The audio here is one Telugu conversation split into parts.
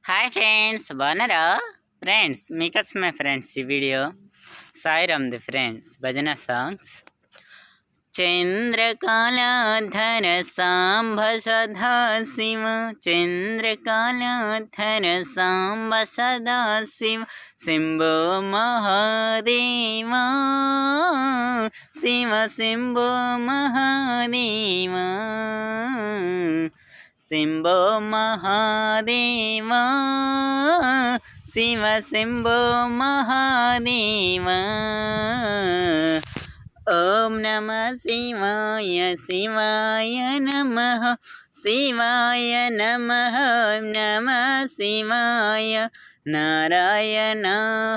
హాయ్ ఫ్రెండ్స్, బాగున్నారా ఫ్రెండ్స్? మీకోసమే ఫ్రెండ్స్ ఈ వీడియో. సాయిరామ్ ది ఫ్రెండ్స్ భజన సాంగ్స్. చంద్రకళాధర సాంబ సదా శివ, చంద్రకళాధర సాంబ సదా శివ, శంభో మహాదేవా శివ, శంభో మహాదేవా శంభో మహాదేవా శివ, శంభో మహాదేవా. ఓం నమ శివాయ, శివాయ నమః, శివాయ నమః, నమ శివాయ. నారాయణ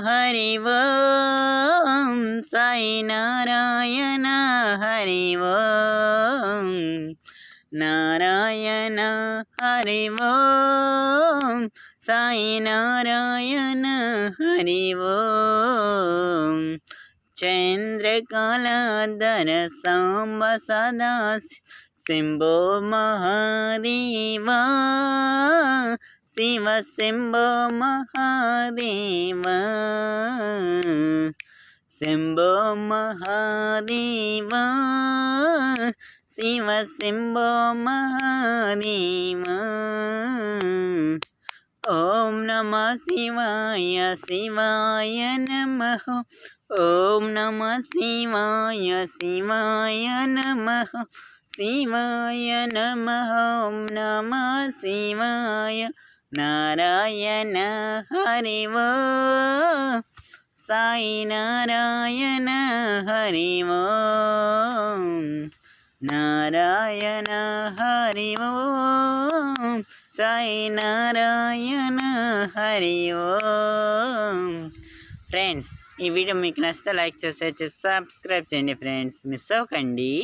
హరి ఓం, సాయి నారాయణ హరి ఓం, నారాయణ హరి ఓం, సాయి నారాయణ హరి ఓం. చంద్రకళాధర సాంబ సదా శంభో మహాదేవా శివ, శంభో మహాదేవా శంభో మహాదేవా శివ, శంభో మహాదేవా. ఓం నమ శివాయ, శివాయ నమః, ఓం నమ శివాయ, శివాయ నమః, శివాయ నమః, ఓం నమ శివాయ. నారాయణ హరి ఓం, సాయి నారాయణ హరి ఓం, నారాయణ హరి ఓం, సాయి నారాయణ హరి ఓం. ఫ్రెండ్స్, ఈ వీడియో మీకు నచ్చితే లైక్ చేసి సబ్స్క్రైబ్ చేయండి ఫ్రెండ్స్, మిస్ అవ్వకండి.